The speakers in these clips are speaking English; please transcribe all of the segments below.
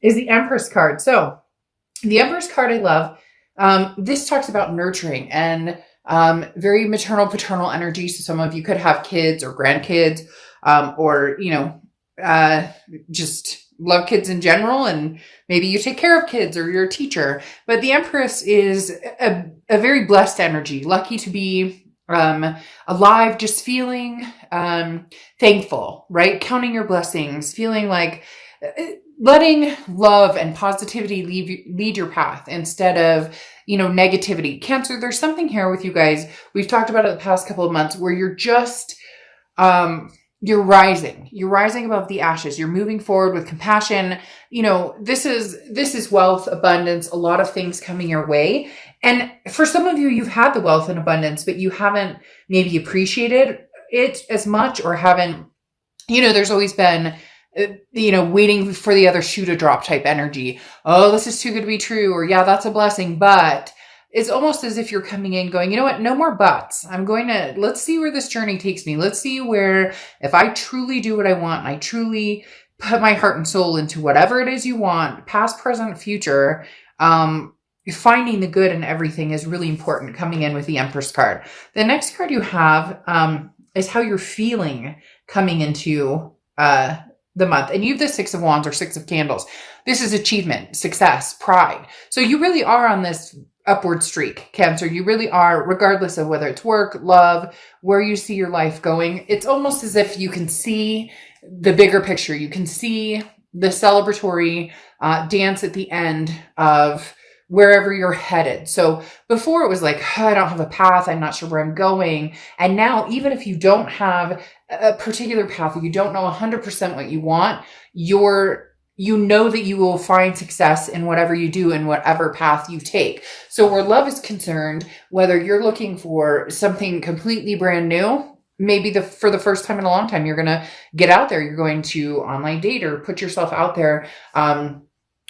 is the Empress card. So the Empress card I love. This talks about nurturing and very maternal, paternal energy. So some of you could have kids or grandkids, or, just love kids in general. And maybe you take care of kids or you're a teacher. But the Empress is a very blessed energy, lucky to be alive, just feeling thankful, right? Counting your blessings, feeling like letting love and positivity lead your path instead of, negativity. Cancer, there's something here with you guys. We've talked about it the past couple of months where you're just, you're rising above the ashes. You're moving forward with compassion. This is wealth, abundance, a lot of things coming your way. And for some of you, you've had the wealth and abundance, but you haven't maybe appreciated it as much or haven't, there's always been, waiting for the other shoe to drop type energy. Oh, this is too good to be true. Or yeah, that's a blessing. But it's almost as if you're coming in going, you know what? No more buts. Let's see where this journey takes me. Let's see where, if I truly do what I want, and I truly put my heart and soul into whatever it is you want, past, present, future, finding the good in everything is really important coming in with the Empress card. The next card you have, is how you're feeling coming into, the month. And you have the Six of Wands or Six of Candles. This is achievement, success, pride. So you really are on this upward streak, Cancer. You really are, regardless of whether it's work, love, where you see your life going. It's almost as if you can see the bigger picture. You can see the celebratory dance at the end of wherever you're headed. So before it was like, oh, I don't have a path. I'm not sure where I'm going. And now, even if you don't have a particular path, or you don't know 100% what you want, you know that you will find success in whatever you do and whatever path you take. So where love is concerned, whether you're looking for something completely brand new, maybe for the first time in a long time, you're going to get out there, you're going to online date or put yourself out there,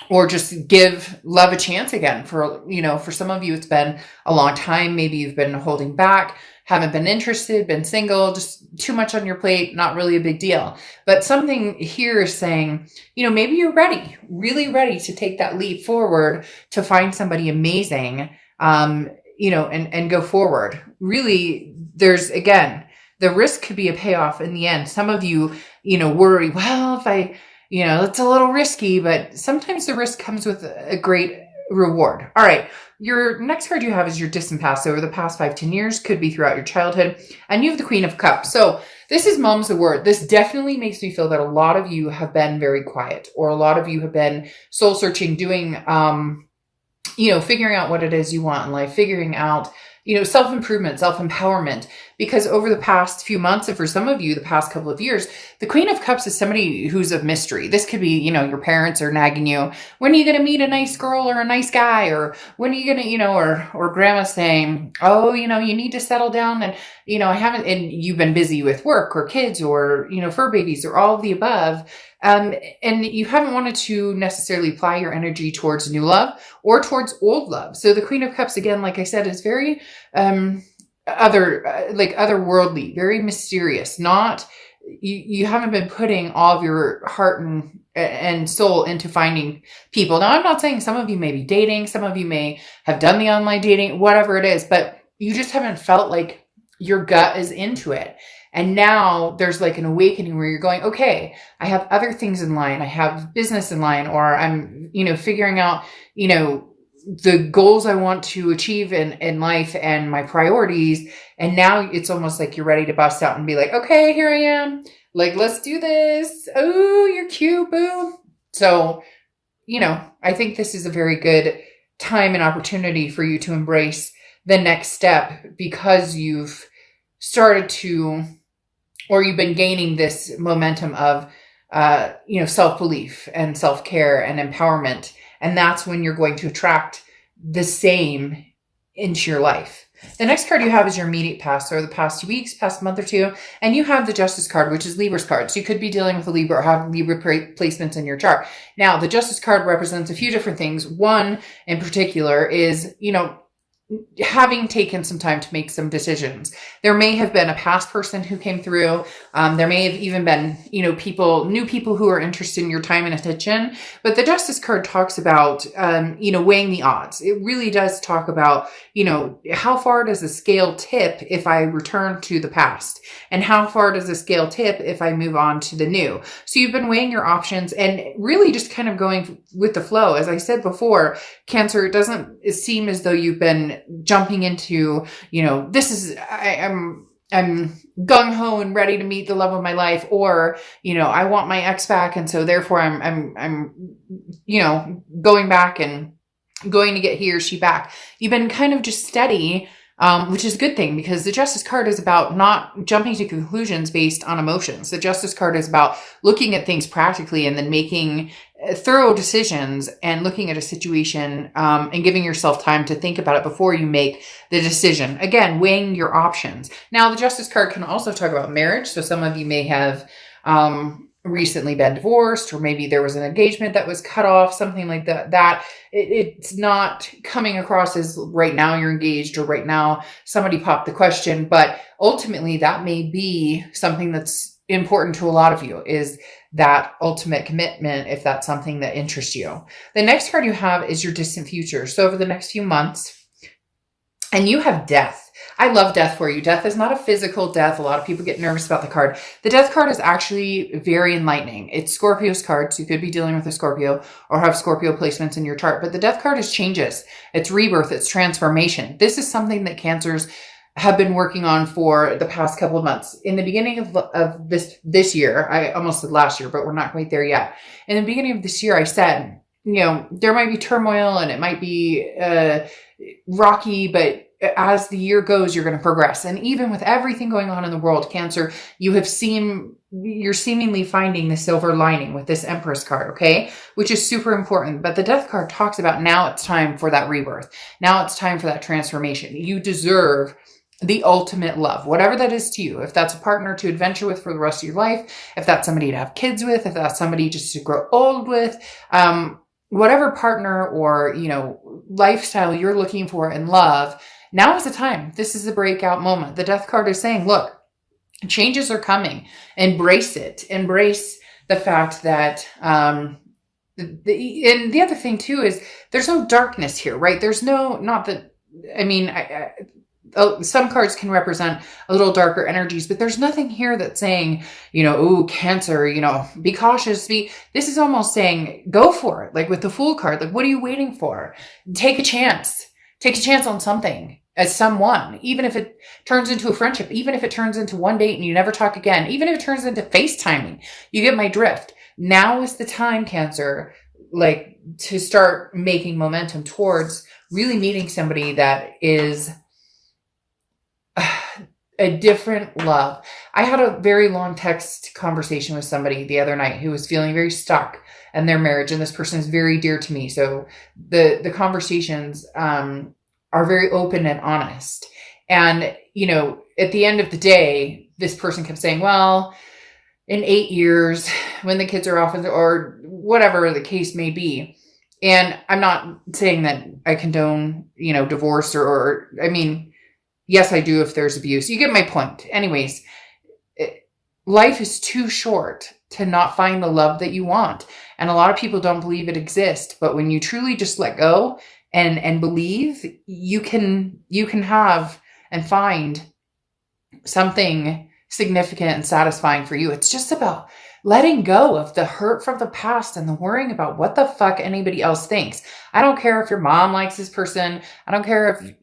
or just give love a chance again. For some of you, it's been a long time. Maybe you've been holding back, haven't been interested, been single, just too much on your plate, not really a big deal. But something here is saying, maybe you're ready, really ready to take that leap forward to find somebody amazing, and go forward. Really, there's, again, the risk could be a payoff in the end. Some of you, worry, well, if I, it's a little risky, but sometimes the risk comes with a great reward. All right. Your next card you have is your distant past. So over the past 5-10 years, could be throughout your childhood. And you have the Queen of Cups. So this is mom's the word. This definitely makes me feel that a lot of you have been very quiet, or a lot of you have been soul searching, doing, figuring out what it is you want in life, figuring out, self-improvement, self-empowerment, because over the past few months, and for some of you, the past couple of years, the Queen of Cups is somebody who's a mystery. This could be, your parents are nagging you. When are you going to meet a nice girl or a nice guy? Or when are you going to, or grandma saying, oh, you need to settle down. And, I haven't, and you've been busy with work or kids or, fur babies or all of the above. And you haven't wanted to necessarily apply your energy towards new love or towards old love. So the Queen of Cups, again, like I said, is very, otherworldly, very mysterious. Not, you haven't been putting all of your heart and soul into finding people. Now, I'm not saying some of you may be dating, some of you may have done the online dating, whatever it is, but you just haven't felt like your gut is into it. And now there's like an awakening where you're going, okay, I have other things in line. I have business in line, or I'm, figuring out, the goals I want to achieve in life and my priorities. And now it's almost like you're ready to bust out and be like, okay, here I am. Like, let's do this. Oh, you're cute, boo. So, I think this is a very good time and opportunity for you to embrace the next step, because you've started to, or you've been gaining this momentum of, self-belief and self-care and empowerment. And that's when you're going to attract the same into your life. The next card you have is your immediate past, or the past 2 weeks, past month or two. And you have the Justice card, which is Libra's card. So you could be dealing with a Libra or have Libra placements in your chart. Now, the Justice card represents a few different things. One in particular is, having taken some time to make some decisions. There may have been a past person who came through. There may have even been, new people who are interested in your time and attention. But the Justice card talks about, weighing the odds. It really does talk about, how far does the scale tip if I return to the past? And how far does the scale tip if I move on to the new? So you've been weighing your options and really just kind of going with the flow. As I said before, Cancer, it doesn't seem as though you've been jumping into, I'm gung ho and ready to meet the love of my life, or, I want my ex back. And so therefore I'm going back and going to get he or she back. You've been kind of just steady, which is a good thing, because the Justice card is about not jumping to conclusions based on emotions. The Justice card is about looking at things practically and then making thorough decisions and looking at a situation, and giving yourself time to think about it before you make the decision. Again, weighing your options. Now, the Justice card can also talk about marriage. So some of you may have, recently been divorced, or maybe there was an engagement that was cut off, something like that. It's not coming across as right now you're engaged, or right now somebody popped the question, but ultimately that may be something that's important to a lot of you, is that ultimate commitment, if that's something that interests you. The next card you have is your distant future. So over the next few months, and you have death. I love death for you. Death is not a physical death. A lot of people get nervous about the card. The death card is actually very enlightening. It's Scorpio's card, so you could be dealing with a Scorpio or have Scorpio placements in your chart. But the death card is changes. It's rebirth. It's transformation. This is something that Cancers have been working on for the past couple of months. In the beginning of this year, I almost said last year, but we're not quite there yet. In the beginning of this year, I said, there might be turmoil and it might be rocky, but as the year goes, you're going to progress. And even with everything going on in the world, Cancer, you're seemingly finding the silver lining with this Empress card, okay? Which is super important. But the Death card talks about now it's time for that rebirth. Now it's time for that transformation. You deserve the ultimate love, whatever that is to you. If that's a partner to adventure with for the rest of your life, if that's somebody to have kids with, if that's somebody just to grow old with, whatever partner or, lifestyle you're looking for in love, now is the time. This is the breakout moment. The Death card is saying, look, changes are coming. Embrace it. Embrace the fact that, and the other thing too is there's no darkness here, right? There's no, not that, some cards can represent a little darker energies, but there's nothing here that's saying, ooh, Cancer, be cautious. This is almost saying, go for it. Like with the Fool card, like, what are you waiting for? Take a chance. Take a chance on something, as someone, even if it turns into a friendship, even if it turns into one date and you never talk again, even if it turns into FaceTiming, you get my drift. Now is the time, Cancer, like, to start making momentum towards really meeting somebody that is a different love. I had a very long text conversation with somebody the other night who was feeling very stuck in their marriage, and this person is very dear to me. So the conversations are very open and honest. And, at the end of the day, this person kept saying, well, in 8 years, when the kids are off, or whatever the case may be. And I'm not saying that I condone, divorce or yes, I do if there's abuse. You get my point. Anyways, life is too short to not find the love that you want. And a lot of people don't believe it exists. But when you truly just let go and believe, you can have and find something significant and satisfying for you. It's just about letting go of the hurt from the past and the worrying about what the fuck anybody else thinks. I don't care if your mom likes this person. I don't care if,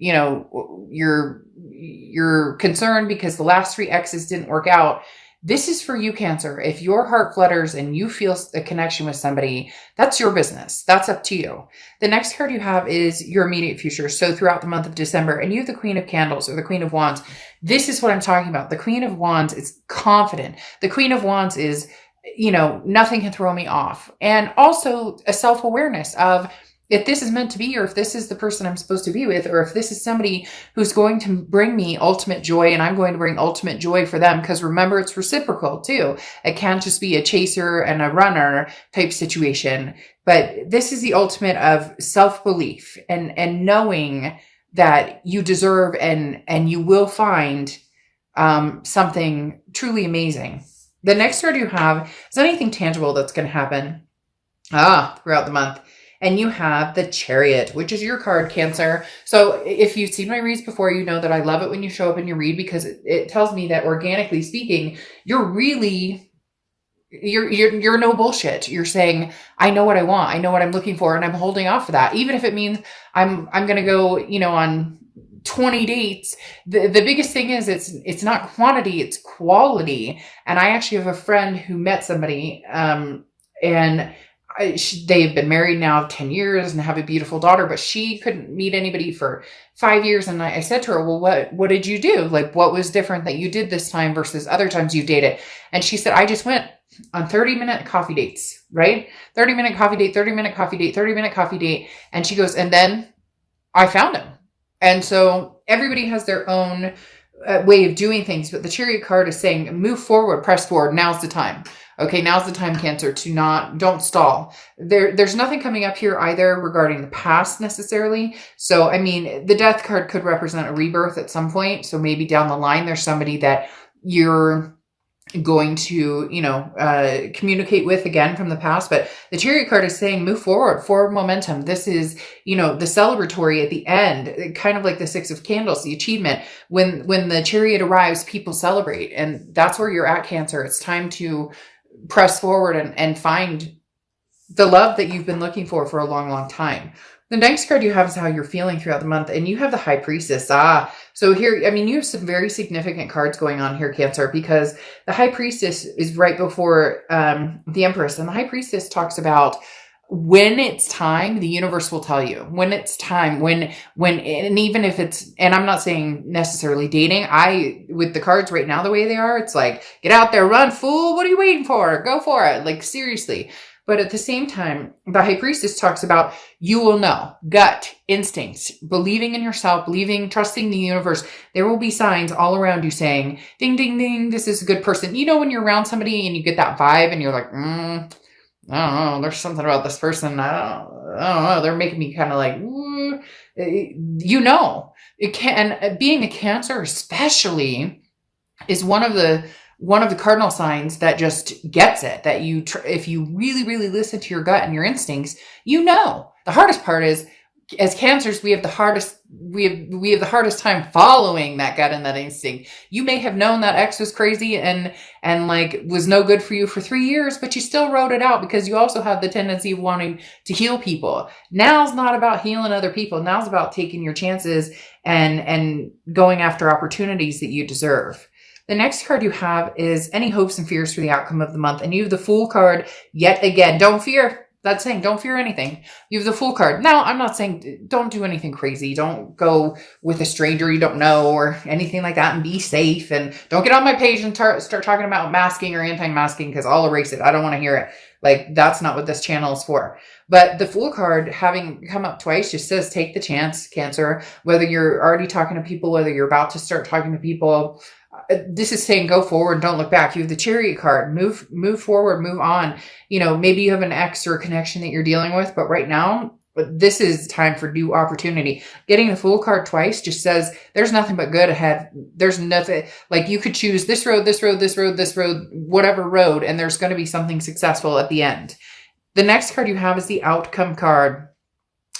you're concerned because the last 3 exes didn't work out. This is for you, Cancer. If your heart flutters and you feel a connection with somebody, that's your business. That's up to you. The next card you have is your immediate future. So throughout the month of December, and you have the Queen of Candles or the Queen of Wands. This is what I'm talking about. The Queen of Wands is confident. The Queen of Wands is, nothing can throw me off. And also a self-awareness of, if this is meant to be, or if this is the person I'm supposed to be with, or if this is somebody who's going to bring me ultimate joy and I'm going to bring ultimate joy for them. Because remember, it's reciprocal too. It can't just be a chaser and a runner type situation. But this is the ultimate of self-belief and knowing that you deserve, and you will find something truly amazing. The next card you have is anything tangible that's going to happen throughout the month. And you have the Chariot, which is your card, Cancer. So if you've seen my reads before, you know that I love it when you show up in your read, because it tells me that, organically speaking, you're no bullshit. You're saying, I know what I want. I know what I'm looking for, and I'm holding off for that. Even if it means I'm going to go, on 20 dates. The biggest thing is it's not quantity, it's quality. And I actually have a friend who met somebody, and they've been married now 10 years and have a beautiful daughter, but she couldn't meet anybody for 5 years. And I said to her, well, what did you do? Like, what was different that you did this time versus other times you dated? And she said, I just went on 30-minute coffee dates, right? 30-minute coffee date, 30-minute coffee date, 30-minute coffee date. And she goes, and then I found him. And so everybody has their own way of doing things, but the Chariot card is saying, move forward, press forward. Now's the time. Okay, now's the time, Cancer, don't stall. There's nothing coming up here either regarding the past necessarily. So, I mean, the Death card could represent a rebirth at some point. So maybe down the line, there's somebody that you're going to, communicate with again from the past. But the Chariot card is saying, move forward momentum. This is, the celebratory at the end, kind of like the Six of Candles, the achievement. When the Chariot arrives, people celebrate. And that's where you're at, Cancer. It's time to press forward and find the love that you've been looking for a long, long time. The next card you have is how you're feeling throughout the month, and you have the High Priestess. So here, I mean, you have some very significant cards going on here, Cancer, because the High Priestess is right before the Empress, and the High Priestess talks about when it's time, the universe will tell you. When it's time, and even if it's, and I'm not saying necessarily dating, with the cards right now the way they are, it's like, get out there, run, fool, what are you waiting for? Go for it, like, seriously. But at the same time, the High Priestess talks about, you will know, gut, instincts, believing in yourself, trusting the universe. There will be signs all around you saying, ding, ding, ding, this is a good person. When you're around somebody and you get that vibe and you're like, I don't know, there's something about this person. I don't know. They're making me kind of like, it can, being a Cancer especially is one of the cardinal signs that just gets it, that if you really, really listen to your gut and your instincts, the hardest part is, as Cancers, we have the hardest time following that gut and that instinct. You may have known that ex was crazy and like was no good for you for 3 years, but you still wrote it out because you also have the tendency of wanting to heal people. Now's not about healing other people. Now's about taking your chances and going after opportunities that you deserve. The next card you have is any hopes and fears for the outcome of the month. And you have the Fool card yet again. Don't fear. That's saying don't fear anything. You have the Fool card. Now, I'm not saying don't do anything crazy. Don't go with a stranger you don't know or anything like that, and be safe. And don't get on my page and start talking about masking or anti-masking, because I'll erase it. I don't want to hear it. Like, that's not what this channel is for. But the Fool card, having come up twice, just says take the chance, Cancer. Whether you're already talking to people, whether you're about to start talking to people, this is saying go forward, don't look back. You have the Chariot card. Move forward, move on. Maybe you have an ex or a connection that you're dealing with, but right now, this is time for new opportunity. Getting the Fool card twice just says there's nothing but good ahead. There's nothing, like, you could choose this road, whatever road, and there's going to be something successful at the end. The next card you have is the Outcome card,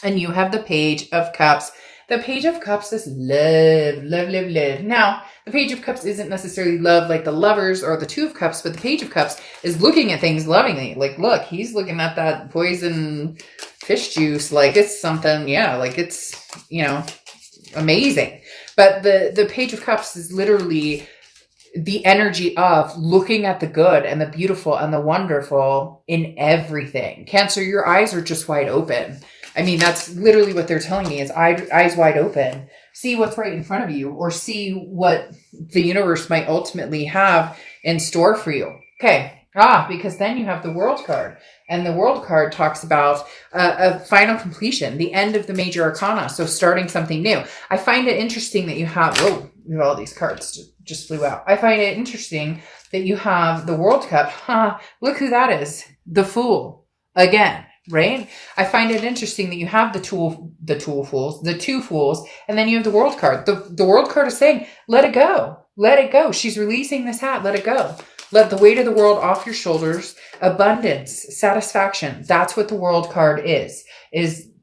and you have the Page of Cups. The Page of Cups is love, love, love, love. Now, the Page of Cups isn't necessarily love like the Lovers or the Two of Cups, but the Page of Cups is looking at things lovingly. Like, look, he's looking at that poison fish juice like it's something, like it's, amazing. But the Page of Cups is literally the energy of looking at the good and the beautiful and the wonderful in everything. Cancer, your eyes are just wide open. I mean, that's literally what they're telling me, is eyes wide open. See what's right in front of you, or see what the universe might ultimately have in store for you. Okay. Because then you have the World card, and the World card talks about a final completion, the end of the major arcana. So starting something new. I find it interesting that you have, all these cards just flew out. I find it interesting that you have the World Cup. Look who that is. The Fool. Again. right? I find it interesting that you have the two fools, and then you have the world card. The world card is saying, let it go. Let it go. She's releasing this hat. Let it go. Let the weight of the world off your shoulders. Abundance, satisfaction. That's what the world card is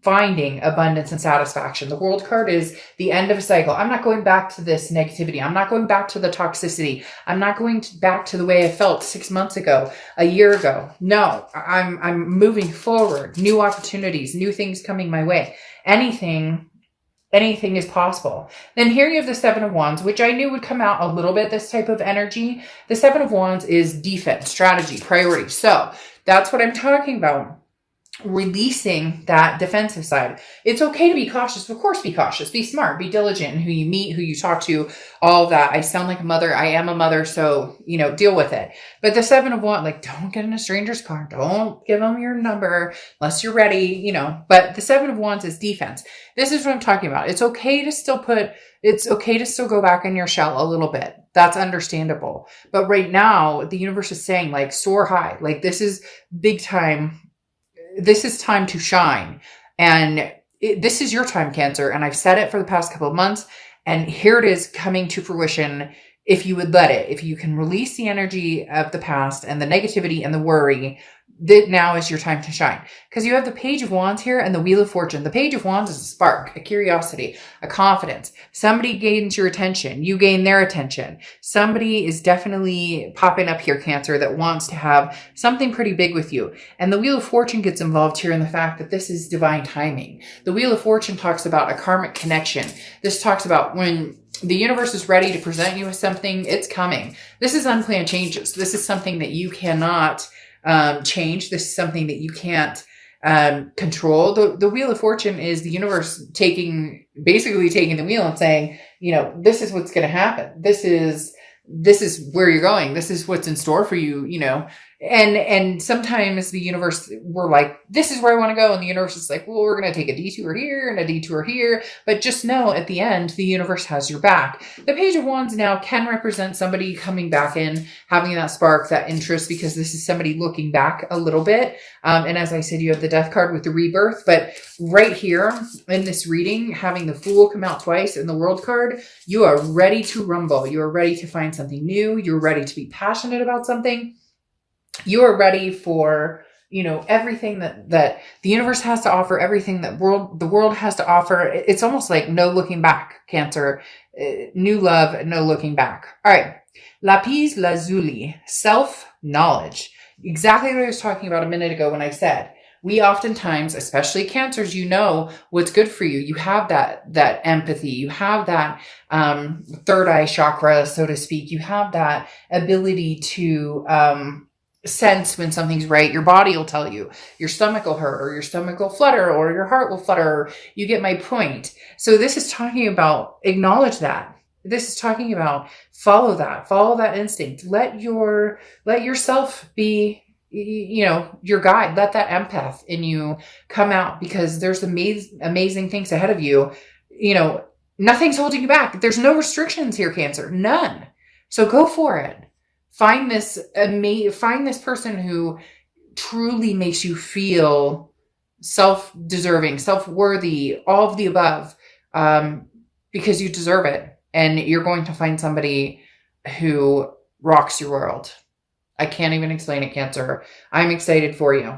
finding abundance and satisfaction. The world card is the end of a cycle. I'm not going back to this negativity. I'm not going back to the toxicity. I'm not going back to the way I felt 6 months ago, a year ago. No, I'm moving forward. New opportunities, new things coming my way. Anything is possible. Then here you have the Seven of Wands, which I knew would come out a little bit, this type of energy. The Seven of Wands is defense, strategy, priority. So that's what I'm talking about. Releasing that defensive side. It's okay to be cautious. Of course, be cautious, be smart, be diligent in who you meet, who you talk to, all of that. I sound like a mother. I am a mother. So, deal with it. But the Seven of Wands, like, don't get in a stranger's car. Don't give them your number unless you're ready, but the Seven of Wands is defense. This is what I'm talking about. It's okay to still go back in your shell a little bit. That's understandable. But right now, the universe is saying, like, soar high. Like, this is big time. This is time to shine. And this is your time, Cancer. And I've said it for the past couple of months. And here it is coming to fruition. If you would let it, if you can release the energy of the past and the negativity and the worry, that now is your time to shine. Because you have the Page of Wands here and the Wheel of Fortune. The Page of Wands is a spark, a curiosity, a confidence. Somebody gains your attention. You gain their attention. Somebody is definitely popping up here, Cancer, that wants to have something pretty big with you. And the Wheel of Fortune gets involved here in the fact that this is divine timing. The Wheel of Fortune talks about a karmic connection. This talks about when the universe is ready to present you with something, it's coming. This is unplanned changes. This is something that you cannot change. This is something that you can't control. The Wheel of Fortune is the universe basically taking the wheel and saying, this is what's going to happen. This is where you're going. This is what's in store for you, and sometimes the universe, we're like, this is where I want to go. And the universe is like, well, we're going to take a detour here and a detour here. But just know at the end, the universe has your back. The Page of Wands now can represent somebody coming back in, having that spark, that interest, because this is somebody looking back a little bit. And as I said, you have the Death card with the rebirth. But right here in this reading, having the Fool come out twice and the World card, you are ready to rumble. You are ready to find something new. You're ready to be passionate about something. You are ready for, everything that the universe has to offer, everything that the world has to offer. It's almost like no looking back, Cancer. New love, no looking back. All right. Lapis lazuli, self-knowledge. Exactly what I was talking about a minute ago when I said, we oftentimes, especially Cancers, what's good for you. You have that empathy. You have that third eye chakra, so to speak. You have that ability to sense when something's right. Your body will tell you. Your stomach will hurt, or your stomach will flutter, or your heart will flutter. You get my point. So this is talking about acknowledge that. This is talking about follow that instinct. Let yourself be, your guide. Let that empath in you come out, because there's amazing things ahead of you. Nothing's holding you back. There's no restrictions here, Cancer. None. So go for it. Find this person who truly makes you feel self-deserving, self-worthy, all of the above, because you deserve it. And you're going to find somebody who rocks your world. I can't even explain it, Cancer. I'm excited for you.